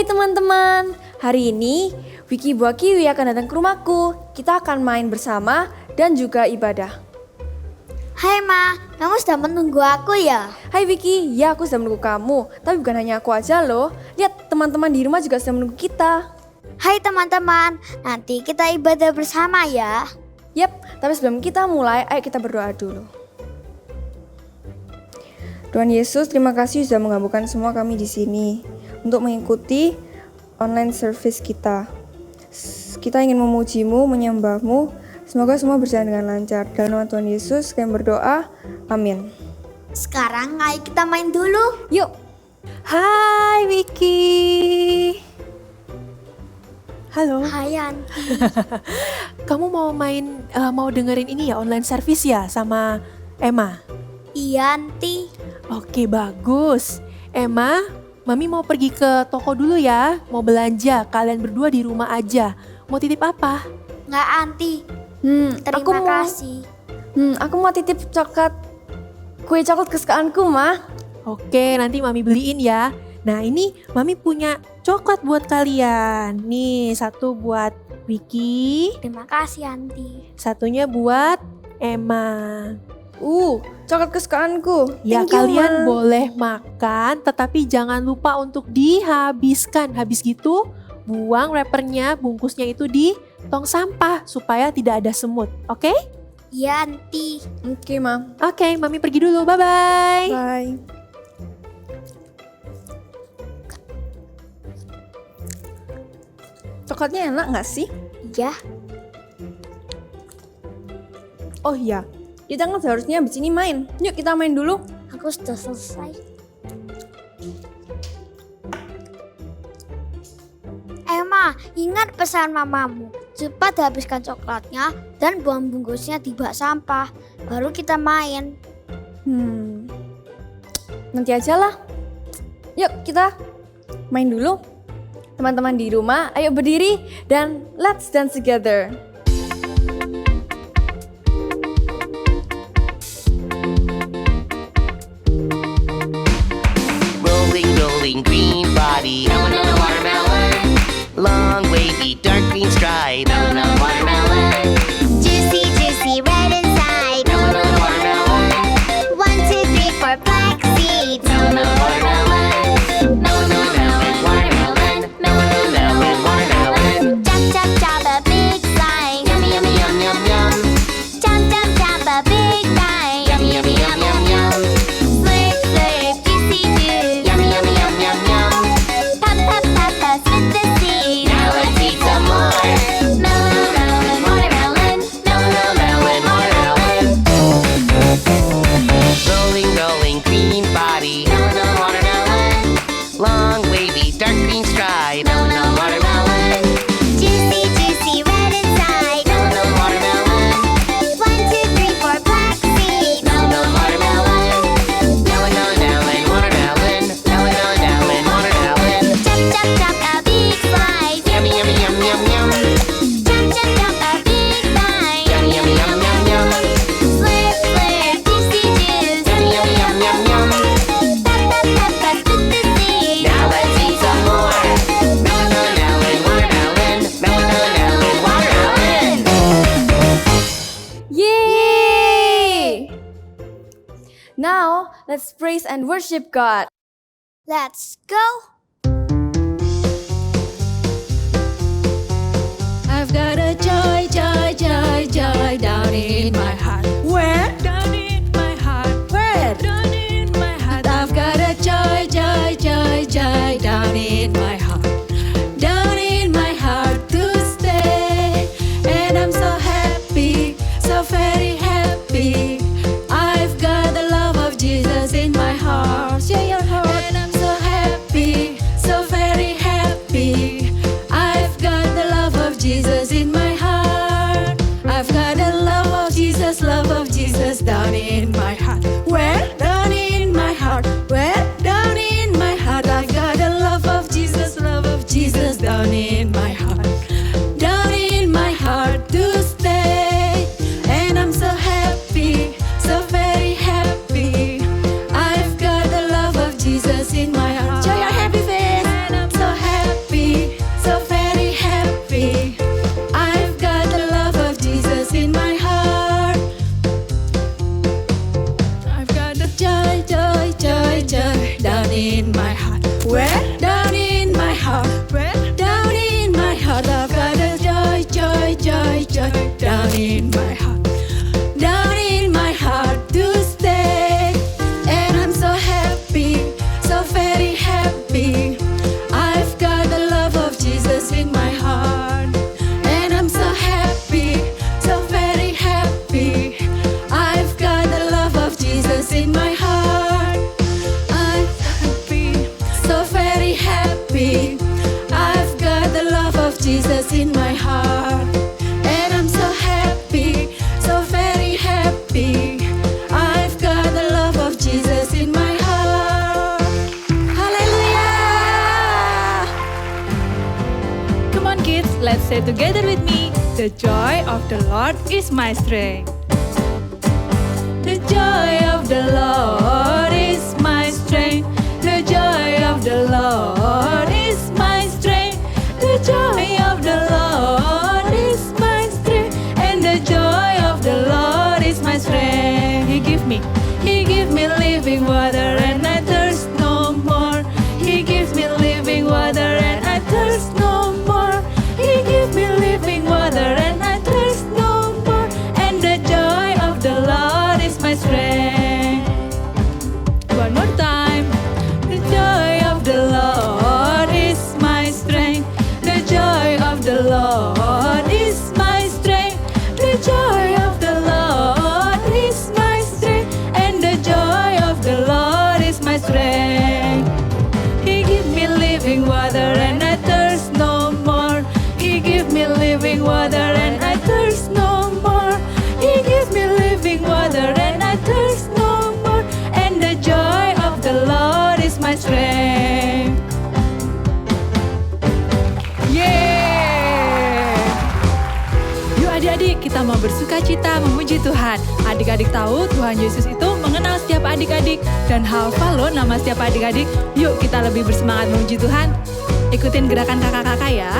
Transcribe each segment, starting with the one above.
teman-teman, hari ini Wiki Buah Kiwi akan datang ke rumahku. Kita akan main bersama dan juga ibadah. Hai Ma, kamu sudah menunggu aku ya? Hai Wiki, ya aku sudah menunggu kamu. Tapi bukan hanya aku aja loh. Lihat teman-teman di rumah juga sudah menunggu kita. Hai teman-teman, nanti kita ibadah bersama ya. Yap, tapi sebelum kita mulai, ayo kita berdoa dulu. Tuhan Yesus, terima kasih sudah mengabulkan semua kami di sini untuk mengikuti online service kita. Kita ingin memuji-Mu, menyembah-Mu. Semoga semua berjalan dengan lancar. Dalam nama Tuhan Yesus, kami berdoa. Amin. Sekarang ayo kita main dulu. Yuk. Hai Wiki. Halo. Hai Anti. Kamu mau mau dengerin ini ya, online service ya sama Emma? Iya Anti. Oke, bagus. Emma, Mami mau pergi ke toko dulu ya. Mau belanja, kalian berdua di rumah aja. Mau titip apa? Nggak Anti. Terima kasih. Aku mau titip kue coklat kesukaanku, Ma. Oke, nanti Mami beliin ya. Nah, ini Mami punya coklat buat kalian. Nih, satu buat Wiki, Terima kasih Anti. satunya buat Emma. Coklat kesukaanku. Ya, Thank you, kalian Ma. boleh makan, tetapi jangan lupa untuk dihabiskan. Habis gitu, buang wrappernya, bungkusnya itu di tong sampah supaya tidak ada semut. Oke? Iya Anti. Oke, Ma. Oke, Mami pergi dulu. Bye-bye. Bye. Coklatnya enak nggak sih? Iya. Oh iya, kita kan seharusnya abis ini main. Yuk kita main dulu. Aku sudah selesai. Emma, ingat pesan mamamu. Cepat habiskan coklatnya dan buang bungkusnya di bak sampah. Baru kita main. Nanti aja lah. Yuk kita main dulu. Teman-teman di rumah, ayo berdiri dan let's dance together. Rolling, rolling, green body. Melon, watermelon. Long, wavy, dark green stripe. Melon, watermelon. Juicy, juicy, red inside. Melon, watermelon. 1, 2, 3, 4 black seeds. Melon, watermelon. Melon, watermelon. Melon, watermelon. Chop, chop, chop a big slice. Yummy, yummy, yum, yum, yum. Chop, chop, chop a big bite. Yummy, yummy, yum, yum, yum. Slurp, slurp, juicy juice. Yummy, yummy, yum, yum, yum. Pop, pop, pop, pop, spit the seeds. Now let's eat some more. Melon, melon, watermelon. Melon, watermelon. Rolling, rolling, green body. Melon, watermelon. Long, wavy, dark green stripe. Melon, watermelon. Juicy, juicy, red inside. Melon, watermelon. 1, 2, 3, 4 black seeds. Melon, watermelon. Melon, watermelon. Melon, watermelon. Chop, chop, chop a big slice. Yummy, yummy, yum, yum, yum. Chop, chop, chop a big bite. Yummy, yummy, yum, yum, yum. Slurp, slurp, juicy juice. Yummy, yummy, yum, yum, yum. Pop, pop, pop, pop, spit the seeds. Now let's eat some more. Melon, watermelon. Melon, watermelon. Yay! Now, let's praise and worship God. Let's go. I've got a joy, joy, joy, joy down in my heart. Where? Down in my heart. Where? Down in my heart. I've got a joy, joy, joy, joy down in my heart. Down in my heart to stay. And I'm so happy, so very happy. I've got the love of Jesus in my heart. Share your heart. And I'm so happy, so very happy. I've got the love of Jesus in my heart. I've got the love of Jesus down in my heart. Where? Down in my heart. Where? Down in my heart. I've got the love of Jesus down in my heart. Down in my heart to stay. And I'm so happy, so very happy. I've got the love of Jesus in my heart. Show your happy face. And I'm so happy. my heart, down in my heart to stay. And I'm so happy, so very happy. I've got the love of Jesus in my heart. And I'm so happy, so very happy. I've got the love of Jesus in my heart. I'm happy, so very happy. I've got the love of Jesus in my heart. And I'm so happy, so very happy. I've got the love of Jesus in my heart. Hallelujah! Come on kids, let's say together with me. The joy of the Lord is my strength. The joy of the Lord is my strength. The joy of the Lord is my strength. The joy of the Lord is my strength. And the joy of the Lord is my strength. He give me living water and I thirst no more. He gives me living water and I thirst no more. He gives me living water and I thirst no more. And the joy of the Lord is my strength. One more time. The joy of the Lord is my strength. The joy of the Lord is my strength. The joy of the Lord is my strength. And the joy of the Lord is my strength. He give me living water and I thirst no more. He give me living water and I thirst no more. He give me living water and I thirst no more. And the joy of the Lord is my strength. Yeah. Yuk adik-adik, kita mau bersuka cita memuji Tuhan. Adik-adik tahu Tuhan Yesus itu mengenal setiap adik-adik dan hafal loh nama setiap adik-adik. Yuk kita lebih bersemangat memuji Tuhan. Ikutin gerakan kakak-kakak ya.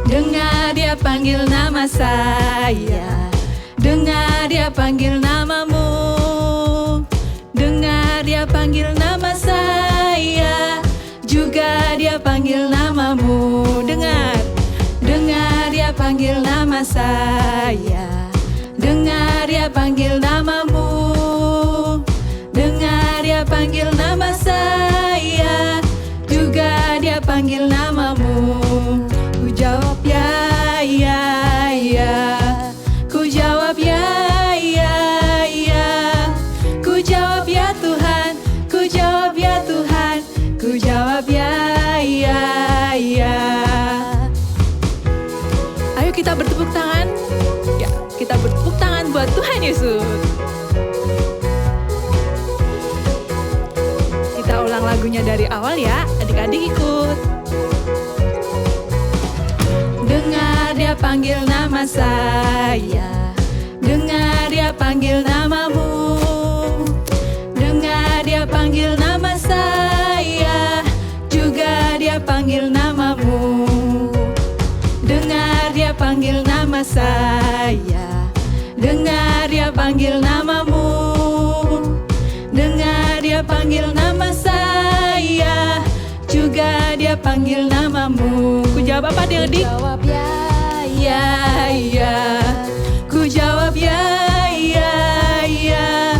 Dengar dia panggil nama saya, dengar dia panggil namamu. Dengar dia panggil nama saya, juga dia panggil namamu. Dengar dia panggil nama saya, dengar dia panggil namamu. Dengar dia panggil nama saya, juga dia panggil namamu. Ku jawab ya, ya, ya. Ku jawab ya, ya, ya. Ku jawab ya Tuhan, ku jawab ya Tuhan. Ku jawab ya, ya, ya. Ayo kita bertepuk tangan. Ya, kita bertepuk tangan buat Tuhan Yesus. Kita ulang lagunya dari awal ya, adik-adik ikut. Dengar dia panggil nama saya, dengar dia panggil namamu. Dengar dia panggil nama saya, juga dia panggil namamu. Dengar dia panggil nama saya, dengar dia panggil namamu. Dengar dia panggil nama saya, juga dia panggil namamu. Ku jawab apa adik-adik? Jawab ya, ya, ya. Ku jawab ya, ya, ya.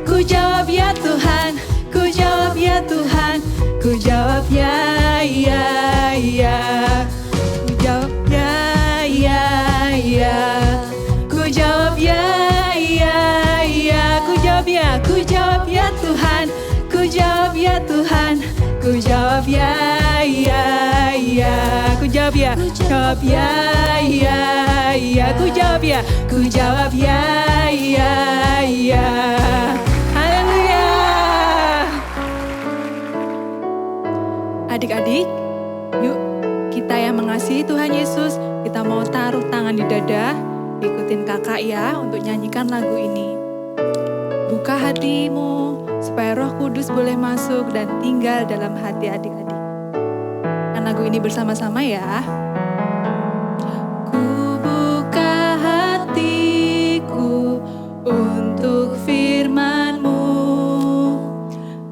Ku jawab ya Tuhan, ku jawab ya Tuhan. Ku jawab ya, ya, ya. Ku jawab ya, ya, ya. Ku jawab ya, ya, ya. Ku jawab ya, ku jawab ya Tuhan. Ku jawab ya Tuhan. Ku jawab ya, ya, ya. Ku jawab ya, jawab ya, ya, ya. Ku jawab ya, ku jawab ya, ya, ya. Haleluya. Adik-adik, yuk kita yang mengasihi Tuhan Yesus, kita mau taruh tangan di dada, ikutin kakak ya untuk nyanyikan lagu ini. Buka hatimu supaya Roh Kudus boleh masuk dan tinggal dalam hati adik-adik. Kan lagu ini bersama-sama ya. Ku buka hatiku untuk firman-Mu.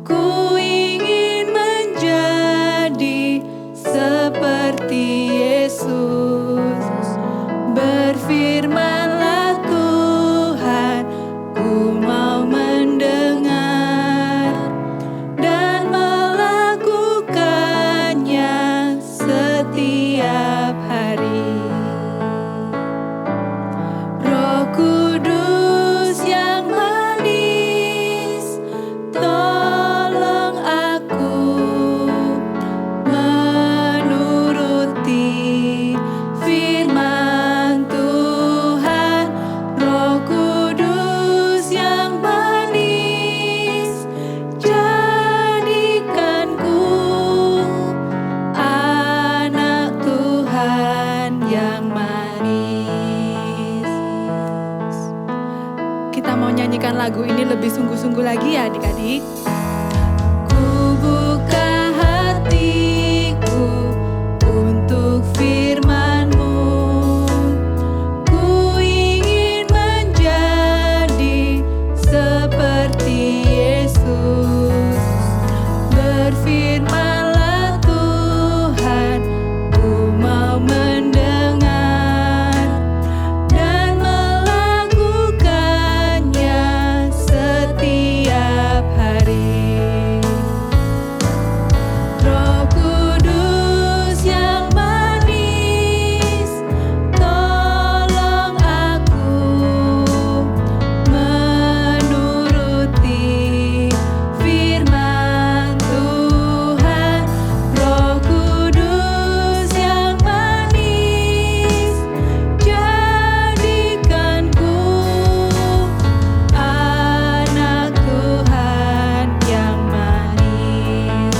Ku ingin menjadi seperti Yesus. Firman-Lah Tuhan, ku mau mendengar dan melakukannya setiap hari. Roh Kudus yang manis, tolong aku menuruti firman Tuhan. Roh Kudus yang manis, jadikanku anak Tuhan yang manis. Kita mau nyanyikan lagu ini lebih sungguh-sungguh lagi ya adik-adik. Ku buka hatiku untuk firman-Mu, ku ingin menjadi seperti Yesus. Berfirman-Lah Tuhan, ku mau mendengar dan melakukannya setiap hari. Roh Kudus yang manis, tolong aku menuruti firman Tuhan. Roh Kudus yang manis, jadikanku anak Tuhan yang manis.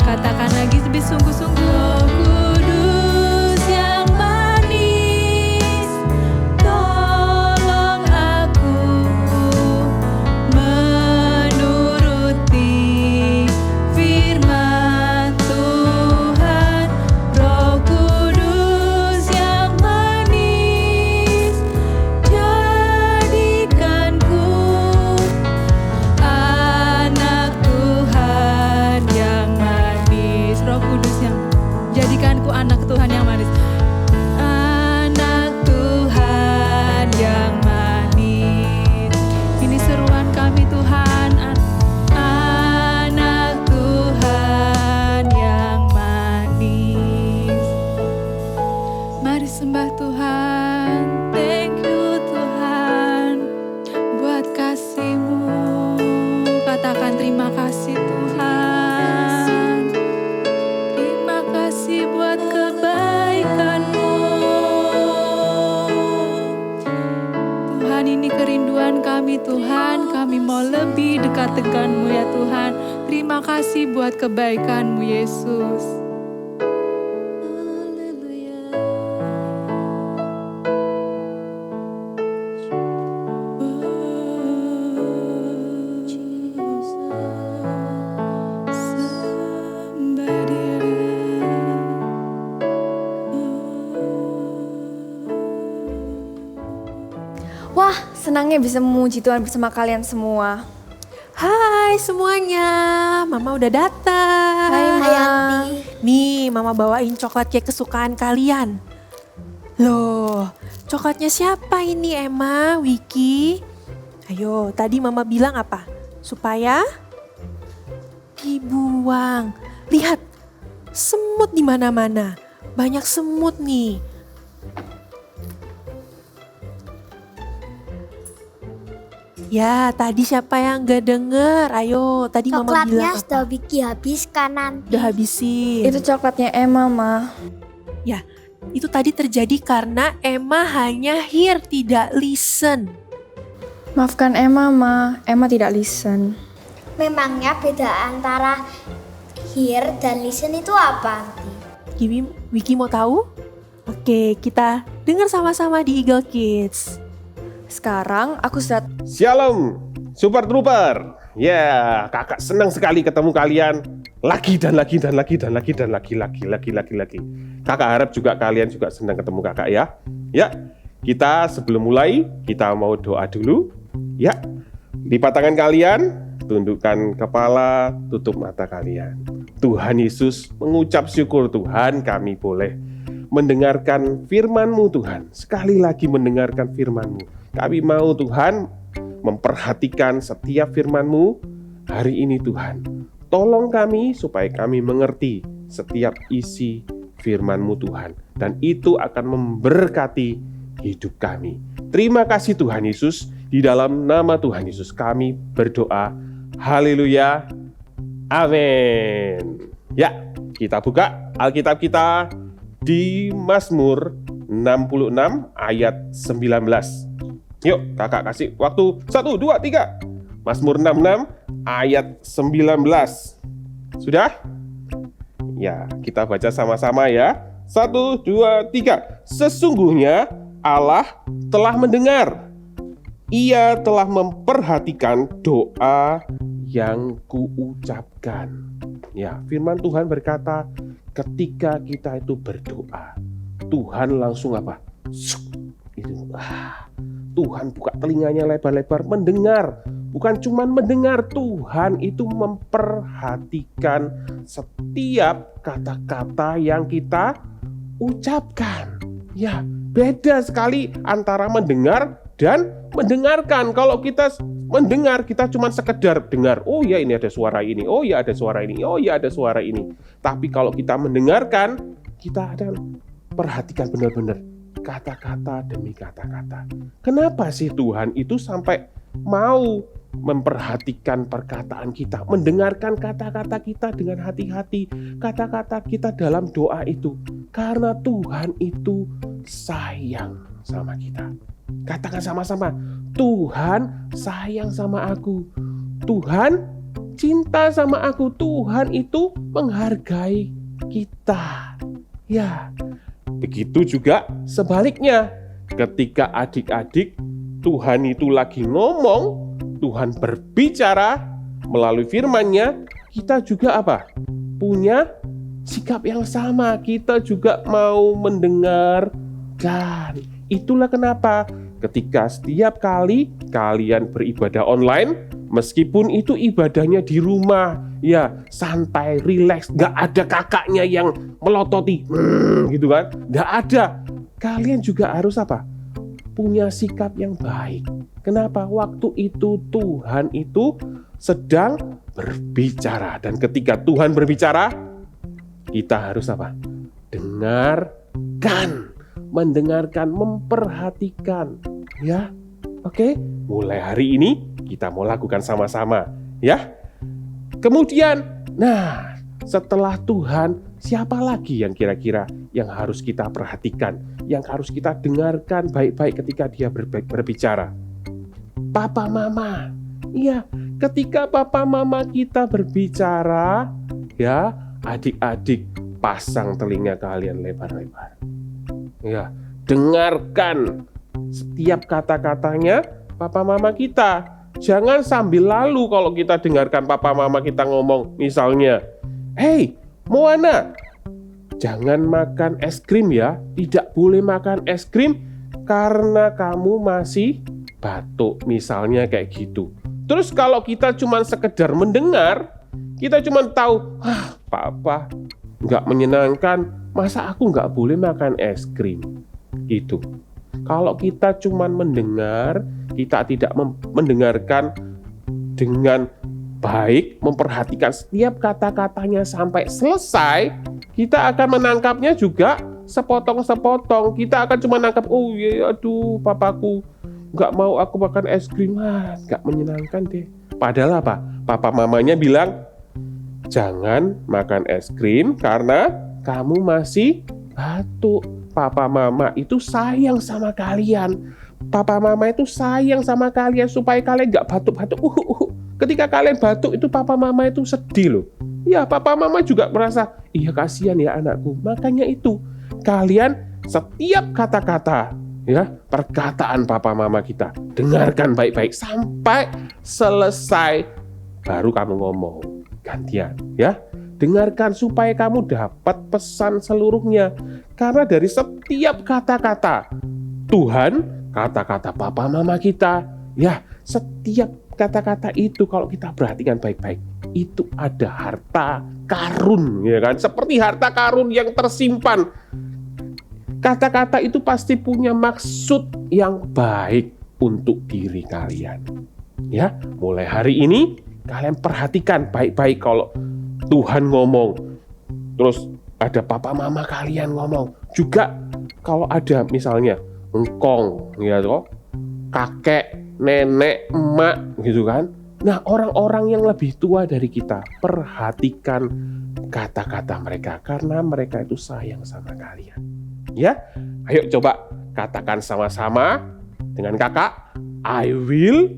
Katakan lagi lebih sungguh-sungguh. Roh Kudus yang manis, tolong aku menuruti firman Tuhan. Roh Kudus yang manis, jadikanku anak Tuhan yang manis. Roh Kudus yang jadikanku anak Tuhan yang manis. Anak Tuhan yang manis. Ini seruan kami Tuhan. Anak Tuhan yang manis. Mari sembah Tuhan. Thank you Tuhan buat kasih-Mu. Katakan terima kasih Tuhan. Terima kasih buat kebaikan-Mu. Tuhan, ini kerinduan kami Tuhan. Kami mau lebih dekat dengan-Mu ya Tuhan. Terima kasih buat kebaikan-Mu Yesus. Haleluya. Sembah Dia. Wah, senangnya bisa memuji Tuhan bersama kalian semua. Hai semuanya, Mama udah datang. Hai, Ma. Hayanti. Nih, Mama bawain coklat cake kesukaan kalian. Loh, coklatnya siapa ini Emma, Wiki? Ayo, tadi Mama bilang apa? Supaya dibuang. Lihat, semut di mana-mana. Banyak semut nih. Ya, tadi siapa yang gak denger? Ayo, tadi Mama Coklatnya bilang apa? sudah Vicky habiskan nanti. Udah habisin. Itu coklatnya Emma, Ma. Ya, itu tadi terjadi karena Emma hanya hear, tidak listen. Maafkan Emma, Ma. Emma tidak listen. Memangnya beda antara hear dan listen itu apa nanti? Wiki mau tahu? Oke, kita dengar sama-sama di Eagle Kids. Sekarang aku sudah Shalom, Super Trooper. Ya, kakak senang sekali ketemu kalian lagi dan lagi dan lagi dan lagi dan lagi. Kakak harap juga kalian juga senang ketemu kakak ya. Ya, kita sebelum mulai kita mau doa dulu. Ya, lipat tangan kalian, tundukkan kepala, tutup mata kalian. Tuhan Yesus mengucap syukur Tuhan kami boleh mendengarkan firman-Mu Tuhan. Sekali lagi mendengarkan firman-Mu. Kami mau Tuhan memperhatikan setiap firman-Mu hari ini Tuhan. Tolong kami supaya kami mengerti setiap isi firman-Mu Tuhan. Dan itu akan memberkati hidup kami. Terima kasih Tuhan Yesus. Di dalam nama Tuhan Yesus kami berdoa. Haleluya. Amin. Ya, kita buka Alkitab kita di Mazmur 66 ayat 19. Yuk, kakak kasih waktu 1, 2, 3. Mazmur 66 ayat 19. Sudah? Ya, kita baca sama-sama ya. 1, 2, 3. Sesungguhnya Allah telah mendengar. Ia telah memperhatikan doa yang kuucapkan. Ya, firman Tuhan berkata, ketika kita itu berdoa, Tuhan langsung apa? Tuhan buka telinganya lebar-lebar mendengar. Bukan cuma mendengar, Tuhan itu memperhatikan setiap kata-kata yang kita ucapkan. Ya, beda sekali antara mendengar dan mendengarkan. Kalau kita mendengar, kita cuma sekedar dengar. Oh ya, ini ada suara ini. Oh ya, ada suara ini. Oh ya, ada suara ini. Tapi kalau kita mendengarkan, kita ada perhatikan benar-benar kata-kata demi kata-kata. Kenapa sih Tuhan itu sampai mau memperhatikan perkataan kita, mendengarkan kata-kata kita dengan hati-hati, kata-kata kita dalam doa itu? Karena Tuhan itu sayang sama kita. Katakan sama-sama, Tuhan sayang sama aku. Tuhan cinta sama aku. Tuhan itu menghargai kita. Ya, begitu juga sebaliknya. Ketika adik-adik Tuhan itu lagi ngomong, Tuhan berbicara melalui firman-Nya, kita juga apa? Punya sikap yang sama. Kita juga mau mendengarkan. Itulah kenapa ketika setiap kali kalian beribadah online, meskipun itu ibadahnya di rumah, ya santai, rileks, gak ada kakaknya yang melototi, gitu kan, gak ada. Kalian juga harus apa? Punya sikap yang baik. Kenapa? Waktu itu Tuhan itu sedang berbicara. Dan ketika Tuhan berbicara, kita harus apa? Dengarkan. Mendengarkan, memperhatikan. Ya, oke? Mulai hari ini kita mau lakukan sama-sama. Ya. Kemudian, nah, setelah Tuhan, siapa lagi yang kira-kira yang harus kita perhatikan, yang harus kita dengarkan baik-baik ketika dia berbicara? Papa Mama. Iya, ketika Papa Mama kita berbicara, ya, adik-adik pasang telinga kalian lebar-lebar. Ya, dengarkan setiap kata-katanya Papa Mama kita. Jangan sambil lalu kalau kita dengarkan Papa Mama kita ngomong, misalnya, "Hey, Moana, jangan makan es krim ya. Tidak boleh makan es krim karena kamu masih batuk." Misalnya kayak gitu. Terus kalau kita cuma sekedar mendengar, kita cuma tahu, Papa nggak menyenangkan, masa aku nggak boleh makan es krim? Gitu. Kalau kita cuma mendengar, kita tidak mendengarkan dengan baik, memperhatikan setiap kata-katanya sampai selesai, kita akan menangkapnya juga sepotong-sepotong. Kita akan cuma nangkap, oh iya, aduh, papaku nggak mau aku makan es krim, nggak menyenangkan deh. Padahal apa? Papa mamanya bilang, jangan makan es krim karena kamu masih batuk. Papa mama itu sayang sama kalian. Papa mama itu sayang sama kalian supaya kalian gak batuk-batuk. Ketika kalian batuk itu papa mama itu sedih loh. Ya, papa mama juga merasa, iya kasihan ya anakku. Makanya itu, kalian setiap kata-kata, ya, perkataan papa mama kita, dengarkan baik-baik sampai selesai, baru kamu ngomong. Gantian, ya. Dengarkan supaya kamu dapat pesan seluruhnya. Karena dari setiap kata-kata Tuhan, kata-kata papa mama kita, ya, setiap kata-kata itu kalau kita perhatikan baik-baik, itu ada harta karun, ya kan? Seperti harta karun yang tersimpan Kata-kata itu pasti punya maksud yang baik untuk diri kalian. Ya, mulai hari ini kalian perhatikan baik-baik kalau Tuhan ngomong. Terus ada papa mama kalian ngomong. Juga kalau ada misalnya engkong, ya toh, kakek, nenek, emak gitu kan. Nah, orang-orang yang lebih tua dari kita, perhatikan kata-kata mereka karena mereka itu sayang sama kalian. Ya, ayo coba katakan sama-sama dengan kakak. I will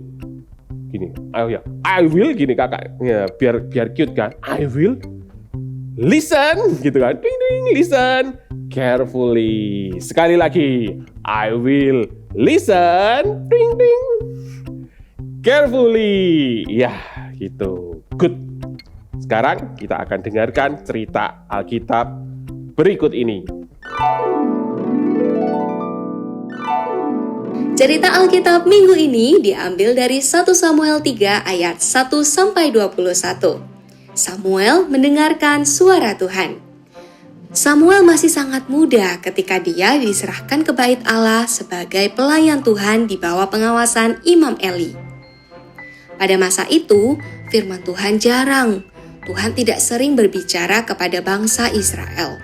gini. Ayo ya, I will gini kakak. Ya, biar cute kan. I will listen gitu kan. Ding ding, listen carefully. Sekali lagi. I will listen. Ding ding. Carefully. Ya, gitu. Good. Sekarang kita akan dengarkan cerita Alkitab berikut ini. Cerita Alkitab minggu ini diambil dari 1 Samuel 3 ayat 1 sampai 21. Samuel mendengarkan suara Tuhan. Samuel masih sangat muda ketika dia diserahkan ke bait Allah sebagai pelayan Tuhan di bawah pengawasan Imam Eli. Pada masa itu, firman Tuhan jarang. Tuhan tidak sering berbicara kepada bangsa Israel.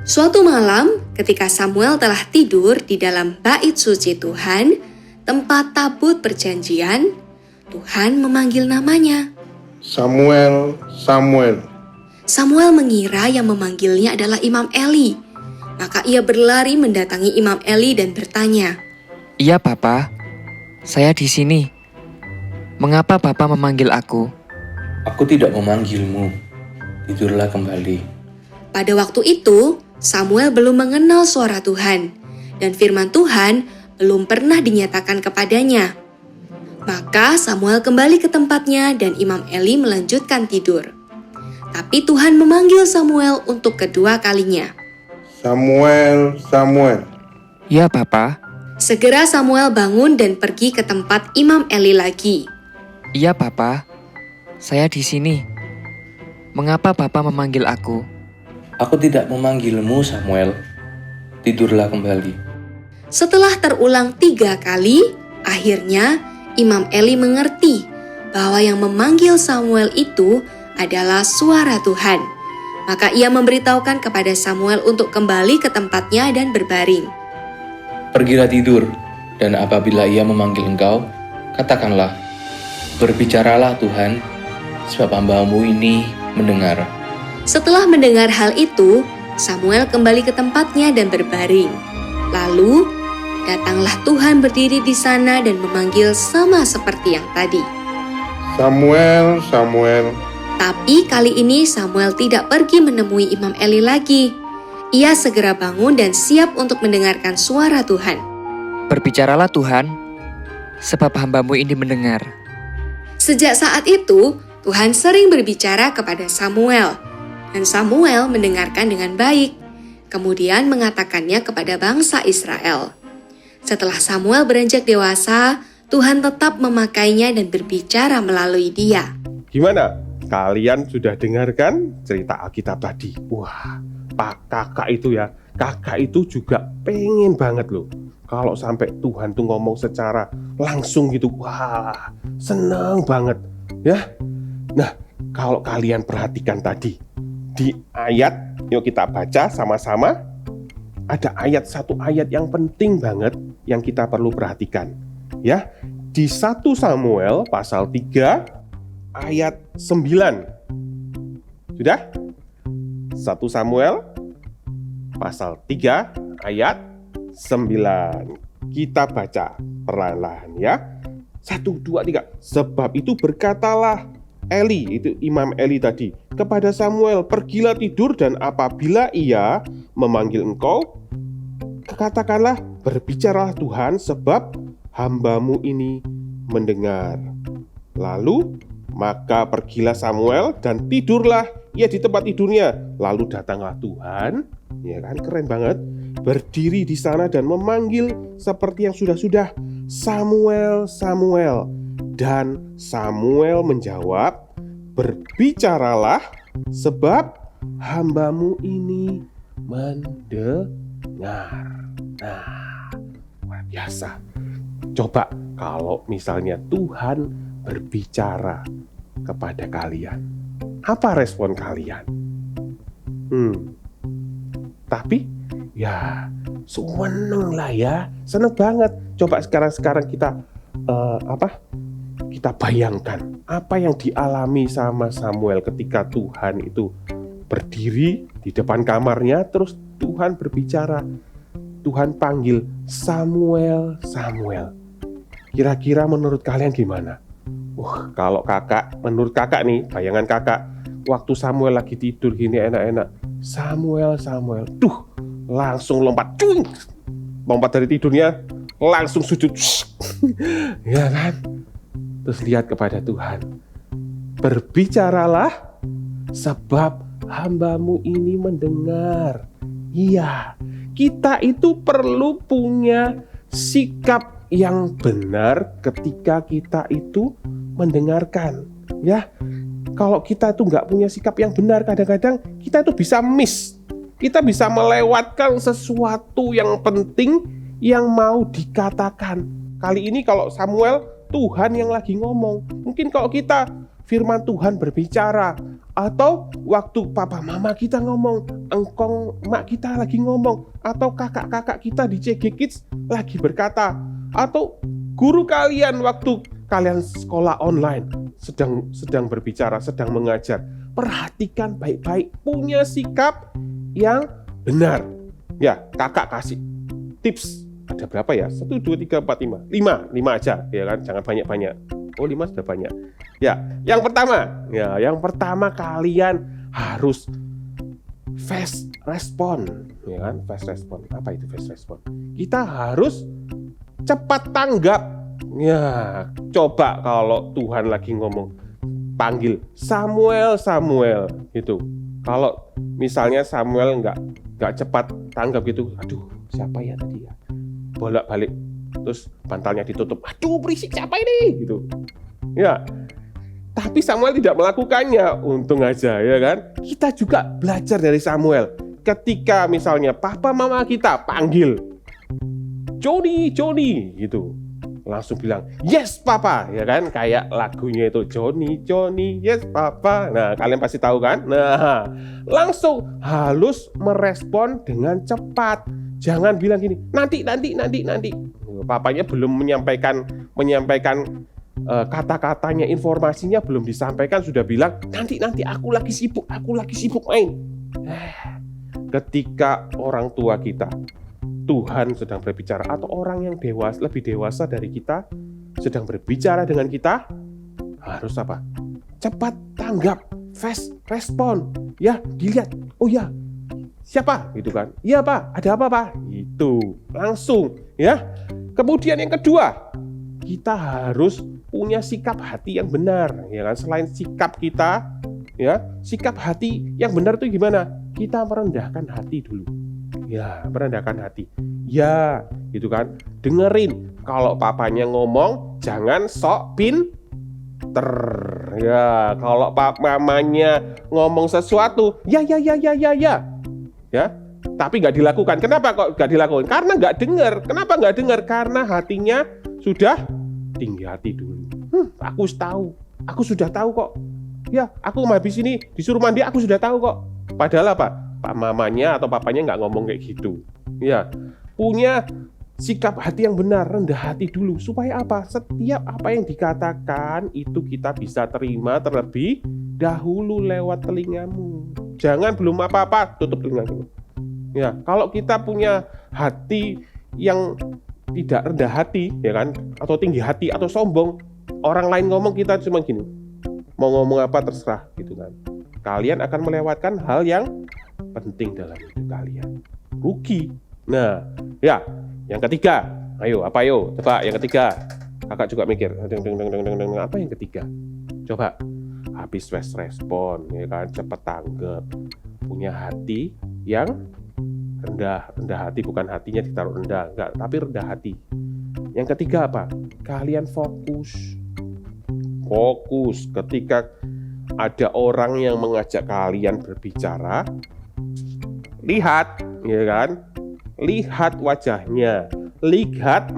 Suatu malam, ketika Samuel telah tidur di dalam bait suci Tuhan, tempat tabut perjanjian, Tuhan memanggil namanya. Samuel, Samuel. Samuel mengira yang memanggilnya adalah Imam Eli. Maka ia berlari mendatangi Imam Eli dan bertanya, "Iya, Papa. Saya di sini. Mengapa Papa memanggil aku?" Aku tidak memanggilmu. Tidurlah kembali. Pada waktu itu, Samuel belum mengenal suara Tuhan, dan firman Tuhan belum pernah dinyatakan kepadanya. Maka Samuel kembali ke tempatnya dan Imam Eli melanjutkan tidur. Tapi Tuhan memanggil Samuel untuk kedua kalinya. Samuel, Samuel. "Ya, Papa." Segera Samuel bangun dan pergi ke tempat Imam Eli lagi. "Iya, Papa. Saya di sini. Mengapa Papa memanggil aku?" Aku tidak memanggilmu, Samuel. Tidurlah kembali. Setelah terulang 3 kali, akhirnya Imam Eli mengerti bahwa yang memanggil Samuel itu adalah suara Tuhan. Maka ia memberitahukan kepada Samuel untuk kembali ke tempatnya dan berbaring. Pergilah tidur, dan apabila ia memanggil engkau, katakanlah, berbicaralah Tuhan, sebab hamba-Mu ini mendengar. Setelah mendengar hal itu, Samuel kembali ke tempatnya dan berbaring. Lalu, datanglah Tuhan berdiri di sana dan memanggil sama seperti yang tadi. Samuel, Samuel. Tapi kali ini Samuel tidak pergi menemui Imam Eli lagi. Ia segera bangun dan siap untuk mendengarkan suara Tuhan. "Berbicaralah Tuhan, sebab hamba-Mu ini mendengar." Sejak saat itu, Tuhan sering berbicara kepada Samuel. Dan Samuel mendengarkan dengan baik. Kemudian mengatakannya kepada bangsa Israel. Setelah Samuel beranjak dewasa, Tuhan tetap memakainya dan berbicara melalui dia. Gimana? Kalian sudah dengarkan cerita Alkitab tadi? Wah, kakak itu juga pengen banget loh. Kalau sampai Tuhan tuh ngomong secara langsung gitu, wah, senang banget. Ya. Nah, kalau kalian perhatikan tadi, di ayat, yuk kita baca sama-sama. Ada satu ayat yang penting banget yang kita perlu perhatikan. Ya, di 1 Samuel pasal 3 ayat 9. Sudah? 1 Samuel pasal 3 ayat 9. Kita baca perlahan-lahan ya. 1, 2, 3. Sebab itu berkatalah Eli, itu Imam Eli tadi, kepada Samuel, pergilah tidur dan apabila ia memanggil engkau, katakanlah, berbicaralah Tuhan sebab hamba-Mu ini mendengar. Lalu maka pergilah Samuel dan tidurlah ia di tempat tidurnya. Lalu datanglah Tuhan, ya kan, keren banget, berdiri di sana dan memanggil seperti yang sudah-sudah, Samuel, Samuel. Dan Samuel menjawab, berbicaralah sebab hamba-Mu ini mendengar. Nah, luar biasa. Coba kalau misalnya Tuhan berbicara kepada kalian, apa respon kalian? Tapi ya seneng lah ya, seneng banget. Coba sekarang kita kita bayangkan apa yang dialami sama Samuel ketika Tuhan itu berdiri di depan kamarnya, terus Tuhan berbicara. Tuhan panggil Samuel, Samuel. Kira-kira menurut kalian gimana? Kalau menurut kakak nih, bayangan kakak, waktu Samuel lagi tidur gini enak-enak, Samuel, Samuel, langsung lompat dari tidurnya, langsung sujud, ya kan? Terus lihat kepada Tuhan, berbicaralah, sebab hamba-Mu ini mendengar. Iya, kita itu perlu punya sikap yang benar ketika kita itu mendengarkan. Ya, kalau kita itu nggak punya sikap yang benar, kadang-kadang kita itu bisa miss. Kita bisa melewatkan sesuatu yang penting yang mau dikatakan. Kali ini kalau Samuel, Tuhan yang lagi ngomong. Mungkin kalau kita firman Tuhan berbicara, atau waktu papa mama kita ngomong, engkong mak kita lagi ngomong, atau kakak-kakak kita di CG Kids lagi berkata, atau guru kalian waktu kalian sekolah online sedang berbicara, sedang mengajar. Perhatikan baik-baik, punya sikap yang benar. Ya, kakak kasih tips. Ada berapa ya? 1, 2, 3, 4, 5. 5 aja, ya kan? Jangan banyak-banyak. 5 sudah banyak. Ya, yang pertama kalian harus fast respon, ya kan? Fast respon. Apa itu fast respon? Kita harus cepat tanggap. Ya, coba kalau Tuhan lagi ngomong, panggil Samuel, Samuel gitu. Kalau misalnya Samuel nggak cepat tanggap gitu, aduh siapa ya tadi ya? Bolak-balik, terus bantalnya ditutup, aduh berisik siapa ini gitu. Ya, tapi Samuel tidak melakukannya, untung aja ya kan. Kita juga belajar dari Samuel. Ketika misalnya papa mama kita panggil Johnny gitu, langsung bilang yes papa, ya kan, kayak lagunya itu Johnny yes papa. Nah, kalian pasti tahu kan. Nah, langsung halus merespon dengan cepat. Jangan bilang gini, nanti. Papanya belum menyampaikan kata-katanya, informasinya belum disampaikan, sudah bilang nanti aku lagi sibuk main. Ketika orang tua kita, Tuhan sedang berbicara, atau orang yang lebih dewasa dari kita sedang berbicara dengan kita, harus apa? Cepat tanggap, fast respon. Ya, dilihat. Oh ya, siapa? Gitu kan. Iya Pak, ada apa Pak? Itu langsung ya. Kemudian yang kedua, kita harus punya sikap hati yang benar, ya kan. Selain sikap kita, ya, sikap hati yang benar itu gimana? Kita merendahkan hati dulu. Ya, merendahkan hati. Ya, gitu kan. Dengerin. Kalau papanya ngomong, jangan sok pinter. Ya, kalau mamanya ngomong sesuatu, ya. Ya, tapi nggak dilakukan. Kenapa kok nggak dilakukan? Karena nggak dengar. Kenapa nggak dengar? Karena hatinya sudah tinggi hati dulu. Aku sudah tahu kok. Ya, aku habis ini disuruh mandi, aku sudah tahu kok. Padahal apa? Pak mamanya atau papanya nggak ngomong kayak gitu. Ya, punya sikap hati yang benar, rendah hati dulu. Supaya apa? Setiap apa yang dikatakan itu kita bisa terima terlebih dahulu lewat telingamu. Jangan belum apa-apa tutup telingamu. Ya, kalau kita punya hati yang tidak rendah hati, ya kan, atau tinggi hati atau sombong, orang lain ngomong kita cuma gini, mau ngomong apa terserah gitu kan. Kalian akan melewatkan hal yang penting dalam hidup kalian. Rugi. Nah, ya, yang ketiga. Ayo, apa ayo? Coba yang ketiga. Kakak juga mikir, apa yang ketiga? Coba. Habis fast respon, ya kan, cepat tanggap. Punya hati yang rendah hati, bukan hatinya ditaruh rendah, enggak, tapi rendah hati. Yang ketiga apa? Kalian fokus ketika ada orang yang mengajak kalian berbicara, lihat, ya kan? Lihat wajahnya, lihat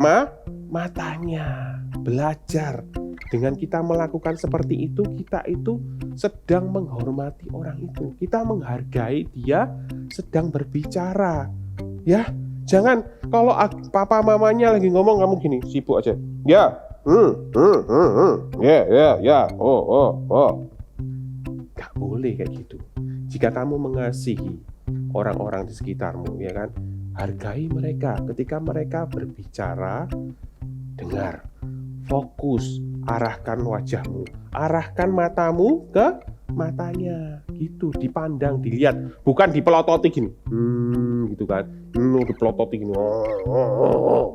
matanya. Belajar. Dengan kita melakukan seperti itu, kita itu sedang menghormati orang itu. Kita menghargai dia sedang berbicara. Ya, jangan kalau papa mamanya lagi ngomong kamu gini, sibuk aja. Ya, ya, oh. Gak boleh kayak gitu. Jika kamu mengasihi orang-orang di sekitarmu, ya kan, hargai mereka. Ketika mereka berbicara, dengar, fokus, arahkan wajahmu, arahkan matamu ke matanya, gitu, dipandang, dilihat, bukan dipelototi gini, gitu kan, dipelototi gini,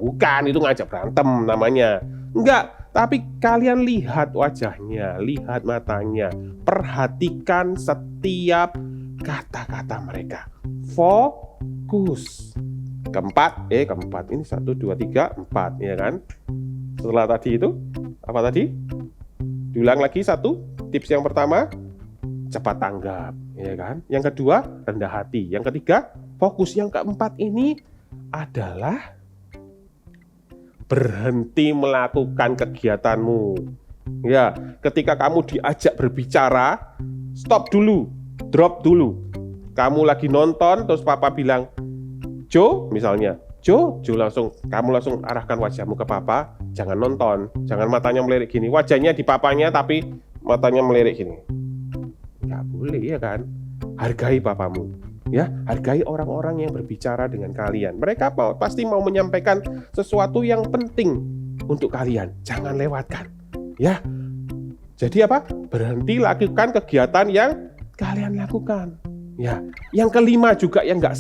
bukan, itu ngajak berantem namanya, enggak, tapi kalian lihat wajahnya, lihat matanya, perhatikan setiap kata-kata mereka, fokus. Keempat, ini 1, 2, 3, 4, ya kan? Setelah tadi itu, apa tadi? Diulang lagi satu, tips yang pertama, cepat tanggap, ya kan? Yang kedua, rendah hati. Yang ketiga, fokus. Yang keempat ini adalah berhenti melakukan kegiatanmu. Ya, ketika kamu diajak berbicara, stop dulu, drop dulu. Kamu lagi nonton, terus papa bilang, Jo, misalnya, Jo kamu langsung arahkan wajahmu ke papa, jangan nonton, jangan matanya melirik gini, wajahnya di papanya tapi matanya melirik gini. Nggak boleh, ya kan? Hargai papamu, ya, hargai orang-orang yang berbicara dengan kalian. Mereka pasti mau menyampaikan sesuatu yang penting untuk kalian, jangan lewatkan, ya. Jadi apa? Berhenti lakukan kegiatan yang kalian lakukan. Ya, yang kelima juga yang nggak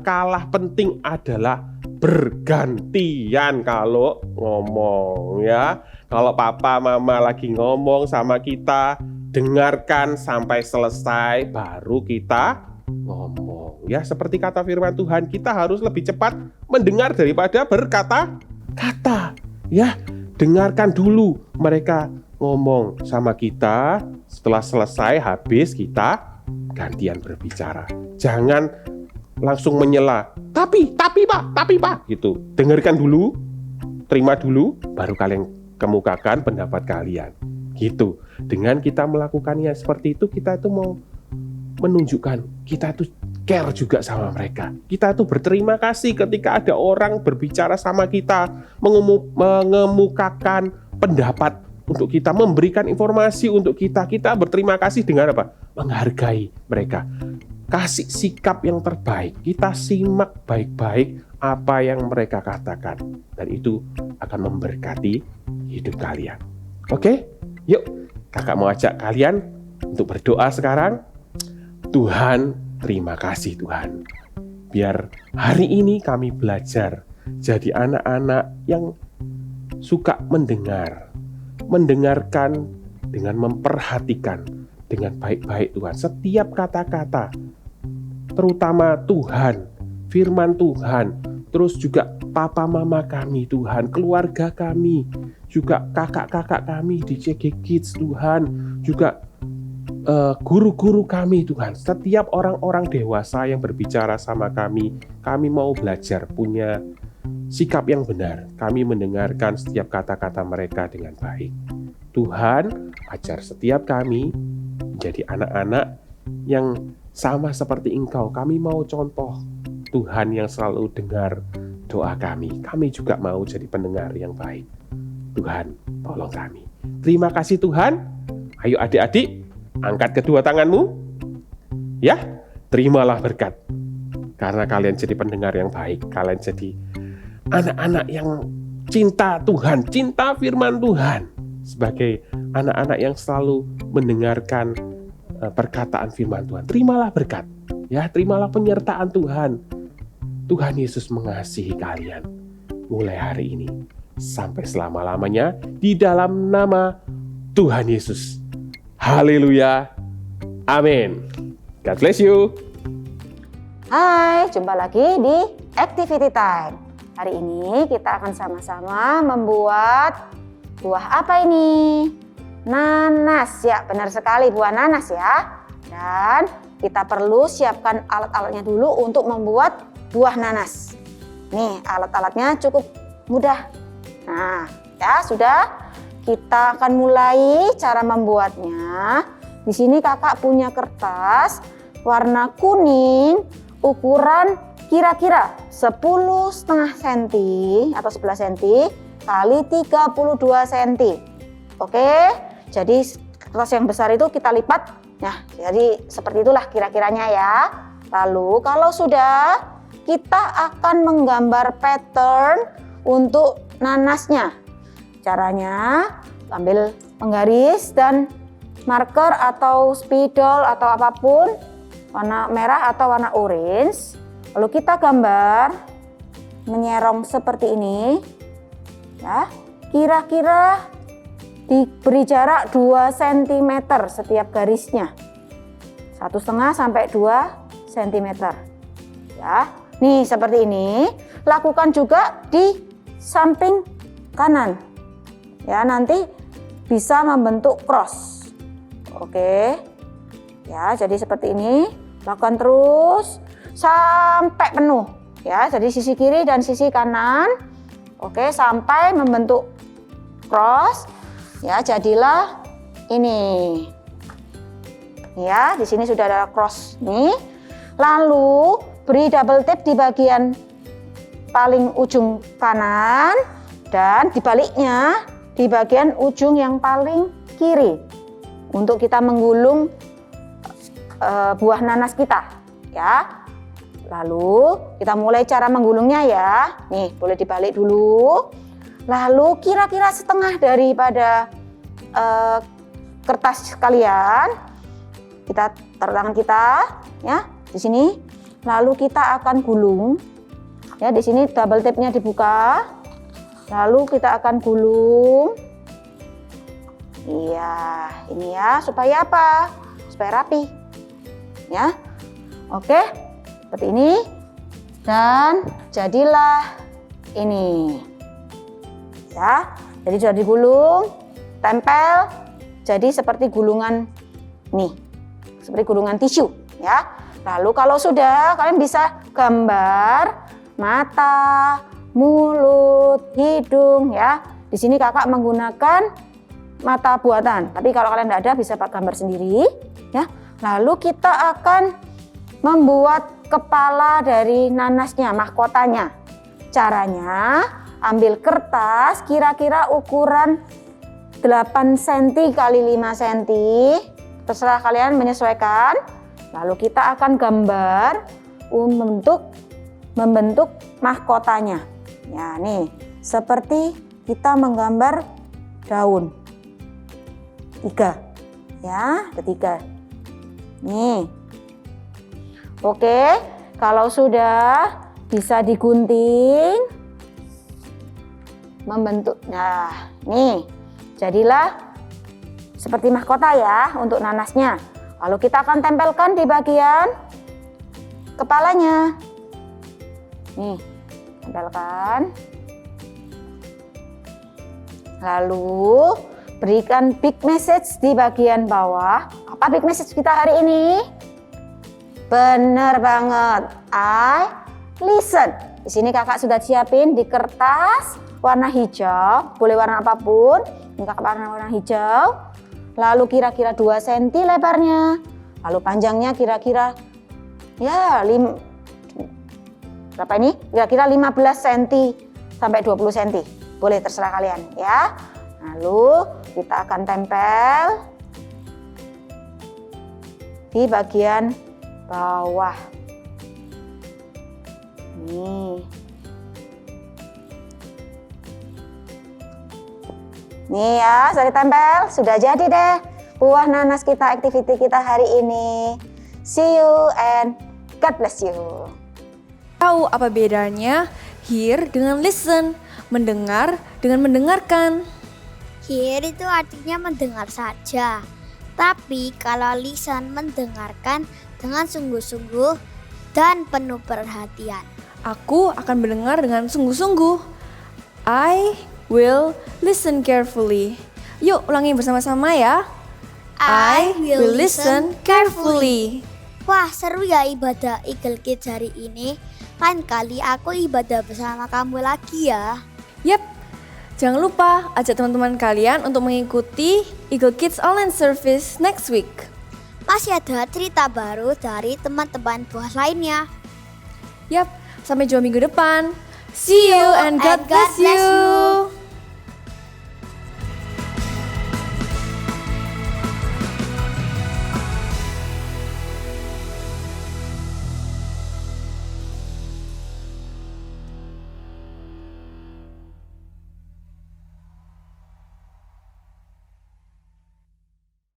kalah penting adalah bergantian kalau ngomong, ya. Kalau papa mama lagi ngomong sama kita, dengarkan sampai selesai baru kita ngomong. Ya, seperti kata firman Tuhan, kita harus lebih cepat mendengar daripada berkata-kata. Ya, dengarkan dulu mereka ngomong sama kita, setelah selesai habis kita gantian berbicara. Jangan langsung menyela. Tapi pak, gitu. Dengarkan dulu, terima dulu, baru kalian kemukakan pendapat kalian. Gitu. Dengan kita melakukannya seperti itu, kita itu mau menunjukkan kita itu care juga sama mereka. Kita itu berterima kasih ketika ada orang berbicara sama kita, mengemukakan pendapat untuk kita, memberikan informasi untuk kita. Kita berterima kasih dengan apa? Menghargai mereka. Kasih sikap yang terbaik. Kita simak baik-baik apa yang mereka katakan. Dan itu akan memberkati hidup kalian. Oke? Yuk, kakak mau ajak kalian untuk berdoa sekarang. Tuhan, terima kasih Tuhan. Biar hari ini kami belajar jadi anak-anak yang suka mendengarkan dengan memperhatikan dengan baik-baik Tuhan. Setiap kata-kata, terutama Tuhan, firman Tuhan, terus juga papa mama kami Tuhan, keluarga kami, juga kakak-kakak kami di CG Kids Tuhan, juga guru-guru kami Tuhan. Setiap orang-orang dewasa yang berbicara sama kami mau belajar punya sikap yang benar. Kami mendengarkan setiap kata-kata mereka dengan baik. Tuhan, ajar setiap kami menjadi anak-anak yang sama seperti Engkau. Kami mau contoh Tuhan yang selalu dengar doa kami. Kami juga mau jadi pendengar yang baik. Tuhan, tolong kami. Terima kasih Tuhan. Ayo adik-adik, angkat kedua tanganmu. Ya, terimalah berkat. Karena kalian jadi pendengar yang baik. Kalian jadi anak-anak yang cinta Tuhan, cinta firman Tuhan. Sebagai anak-anak yang selalu mendengarkan perkataan firman Tuhan. Terimalah berkat. Ya, terimalah penyertaan Tuhan. Tuhan Yesus mengasihi kalian. Mulai hari ini sampai selama-lamanya di dalam nama Tuhan Yesus. Haleluya. Amin. God bless you. Hai, jumpa lagi di Activity Time. Hari ini kita akan sama-sama membuat buah apa ini? Nanas, ya benar sekali buah nanas ya. Dan kita perlu siapkan alat-alatnya dulu untuk membuat buah nanas. Nih, alat-alatnya cukup mudah. Nah, ya sudah. Kita akan mulai cara membuatnya. Di sini kakak punya kertas warna kuning, ukuran kira-kira 10,5 cm atau 11 cm kali 32 cm. Oke, jadi kertas yang besar itu kita lipat. Nah, jadi seperti itulah kira-kiranya ya. Lalu kalau sudah, kita akan menggambar pattern untuk nanasnya. Caranya, ambil penggaris dan marker atau spidol atau apapun, warna merah atau warna orange. Lalu kita gambar menyerong seperti ini. Ya, kira-kira diberi jarak 2 cm setiap garisnya. 1,5 sampai 2 cm. Ya, nih seperti ini. Lakukan juga di samping kanan. Ya, nanti bisa membentuk cross. Oke. Ya, jadi seperti ini. Lakukan terus sampai penuh. Ya, jadi sisi kiri dan sisi kanan. Oke, sampai membentuk cross. Ya, jadilah ini. Ya, di sini sudah ada cross nih. Lalu beri double tap di bagian paling ujung kanan dan dibaliknya di bagian ujung yang paling kiri untuk kita menggulung buah nanas kita, ya. Lalu kita mulai cara menggulungnya ya. Nih, boleh dibalik dulu. Lalu kira-kira setengah daripada kertas kalian kita taruh tangan kita, ya, di sini. Lalu kita akan gulung. Ya, di sini double tape-nya dibuka. Lalu kita akan gulung. Iya, ini ya, supaya apa? Supaya rapi. Ya. Oke, seperti ini. Dan jadilah ini. Ya, jadi sudah digulung, tempel. Jadi seperti gulungan nih. Seperti gulungan tisu, ya. Lalu kalau sudah, kalian bisa gambar mata, mulut, hidung, ya. Di sini kakak menggunakan mata buatan, tapi kalau kalian tidak ada bisa pakai gambar sendiri, ya. Lalu kita akan membuat kepala dari nanasnya, mahkotanya. Caranya, ambil kertas kira-kira ukuran 8 cm kali 5 cm, terserah kalian menyesuaikan. Lalu kita akan gambar membentuk mahkotanya. Ya, nih, seperti kita menggambar daun. 3. Ya, ketiga. Nih. Oke, kalau sudah bisa digunting membentuk. Nah, nih. Jadilah seperti mahkota ya untuk nanasnya. Lalu kita akan tempelkan di bagian kepalanya. Nih, tempelkan. Lalu berikan big message di bagian bawah. Apa big message kita hari ini? Benar banget. I listen. Di sini kakak sudah siapin di kertas warna hijau, boleh warna apapun. Ini kakak warna hijau. Lalu kira-kira 2 cm lebarnya. Lalu panjangnya kira-kira ya berapa ini? Kira-kira 15 cm sampai 20 cm. Boleh, terserah kalian ya. Lalu kita akan tempel di bagian bawah. Nih. Nih ya, sudah ditempel, sudah jadi deh buah nanas kita, activity kita hari ini. See you and God bless you. Tahu apa bedanya hear dengan listen, mendengar dengan mendengarkan? Hear itu artinya mendengar saja. Tapi kalau listen mendengarkan dengan sungguh-sungguh dan penuh perhatian. Aku akan mendengar dengan sungguh-sungguh. I will listen carefully. Yuk ulangi bersama-sama ya. I will listen carefully. Wah, seru ya ibadah Eagle Kids hari ini. Lain kali aku ibadah bersama kamu lagi ya. Yap, jangan lupa ajak teman-teman kalian untuk mengikuti Eagle Kids Online Service next week. Masih ada cerita baru dari teman-teman buah lainnya. Yap, sampai jumpa minggu depan. See you and God bless you.